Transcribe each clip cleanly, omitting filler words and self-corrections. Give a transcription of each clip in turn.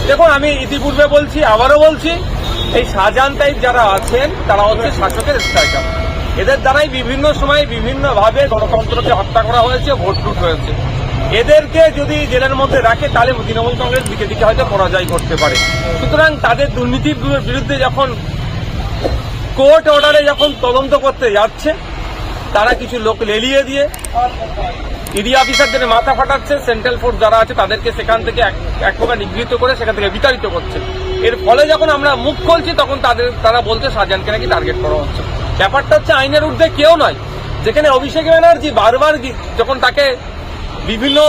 দেখুন, আমি ইতিপূর্বে বলছি, আবারও বলছি, এই শাহজাহান টাইপ যারা আছেন তারা হচ্ছে শাসকের স্ট্রাইকার। এদের দ্বারাই বিভিন্ন সময় বিভিন্নভাবে গণতন্ত্রকে হত্যা করা হয়েছে, ভোট লুট হয়েছে। এদেরকে যদি জেলের মধ্যে রাখে তাহলে তৃণমূল কংগ্রেস দিকে দিকে হয়তো পরাজয় করতে পারে। সুতরাং তাদের দুর্নীতির বিরুদ্ধে যখন কোর্ট অর্ডারে যখন তদন্ত করতে যাচ্ছে, তারা কিছু লোক লেলিয়ে দিয়ে ইডি অফিসারদের মাথা ফাটাচ্ছে, সেন্ট্রাল ফোর্স যারা আছে তাদেরকে সেখান থেকে এক প্রকার নিগৃহীত করে সেখান থেকে বিতাড়িত করছে। এর ফলে যখন আমরা মুখ খুলছি তখন তারা বলছে শাহজাহানকে নাকি টার্গেট করা হচ্ছে। ব্যাপারটা হচ্ছে আইনের ঊর্ধ্বে কেউ নয়। যেখানে অভিষেক ব্যানার্জি বারবার যখন তাকে বিভিন্ন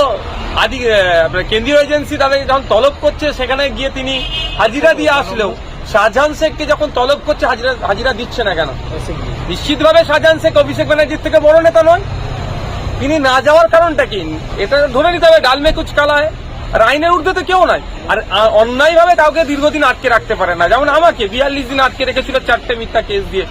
কেন্দ্রীয় এজেন্সি তাদেরকে যখন তলব করছে, সেখানে গিয়ে তিনি হাজিরা দিয়ে আসলেও শাহজাহান শেখকে যখন তলব করছে হাজিরা দিচ্ছে না কেন? নিশ্চিতভাবে শাহজাহান শেখ অভিষেক ব্যানার্জির থেকে বড় নেতা নয়। তিনি না যাওয়ার কারণটা কি? এটা ধরে নিতে হবে ডাল মে কুচ কালা হয়। আর আইনের ঊর্ধ্বে তো কেউ নয়। আর অন্যায়ভাবে কাউকে দীর্ঘদিন আটকে রাখতে পারে না। যেমন আমাকে 42 দিন আটকে রেখেছিল 4টে মিথ্যা কেস দিয়ে,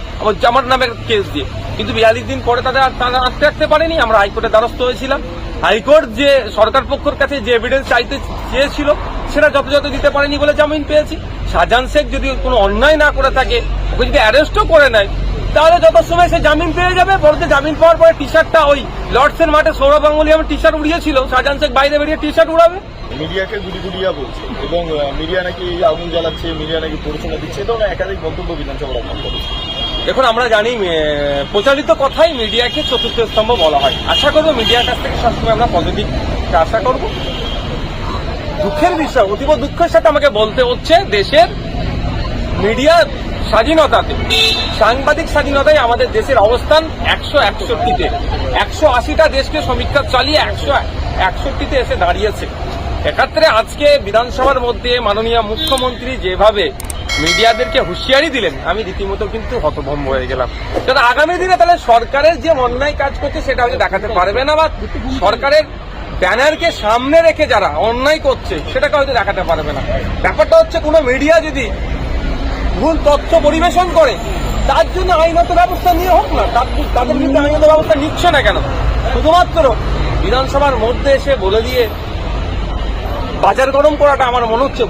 আমার নামের কেস দিয়ে। কিন্তু 42 দিন পরে তারা আটকে রাখতে পারেনি। আমরা হাইকোর্টের দ্বারস্থ হয়েছিলাম। হাইকোর্ট যে সরকার পক্ষের কাছে যে এভিডেন্স চাইতে চেয়েছিল সেটা যথাযথ দিতে পারেনি বলে জামিন পেয়েছি। শাহজাহান শেখ যদি কোনো অন্যায় না করে থাকে, ওকে যদি অ্যারেস্টও করে নেয়, তাহলে যত সময় সে জামিন পেয়ে যাবে। বলতে জামিন পাওয়ার পরে টি শার্টটা ওই লর্ডসের মাঠে সৌরভ গাঙ্গুলি আমার টি শার্ট উড়িয়েছিল, শাহজাহান শেখ বাইরে বেরিয়ে টি শার্ট উড়াবে। মিডিয়াকে গুলিগুলিয়া বলছে এবং মিডিয়া নাকি আগুন জ্বালাচ্ছে, মিডিয়া নাকি পরিচালনা দিচ্ছে, এটা একাধিক বক্তব্য বিধানসভার অপমান করেছে। দেখুন, আমরা জানি প্রচারিত কথাই মিডিয়াকে চতুর্থ স্তম্ভ বলা হয়। আশা করবো মিডিয়ার কাছ থেকে সবসময় আমরা পজিটিভ আশা করব। দুঃখের বিষয়, অতীব দুঃখের সাথে আমাকে বলতে হচ্ছে, দেশের মিডিয়া স্বাধীনতাতে, সাংবাদিক স্বাধীনতায় আমাদের দেশের অবস্থান 161-তে। 180টা দেশকে সমীক্ষা চালিয়ে 161-তে এসে দাঁড়িয়েছে। এক্ষেত্রে আজকে বিধানসভার মধ্যে মাননীয় মুখ্যমন্ত্রী যেভাবে মিডিয়াদেরকে হুঁশিয়ারি দিলেন, আমি রীতিমতো কিন্তু হতভম্ব হয়ে গেলাম। কারণ আগামী দিনে তাহলে সরকারের যে অন্যায় কাজ করছে সেটা হয়তো দেখাতে পারবে না, বা সরকারের ব্যানারকে সামনে রেখে যারা অন্যায় করছে সেটাকে হয়তো দেখাতে পারবে না। ব্যাপারটা হচ্ছে, কোনো মিডিয়া যদি ভুল তথ্য পরিবেশন করে তার জন্য আইনত ব্যবস্থা নিয়ে হোক না, তাদের বিরুদ্ধে আইনত ব্যবস্থা নিচ্ছে না কেন? শুধুমাত্র বিধানসভার মধ্যে এসে বলে দিয়ে বাজার গরম করাটা আমার মনে হচ্ছে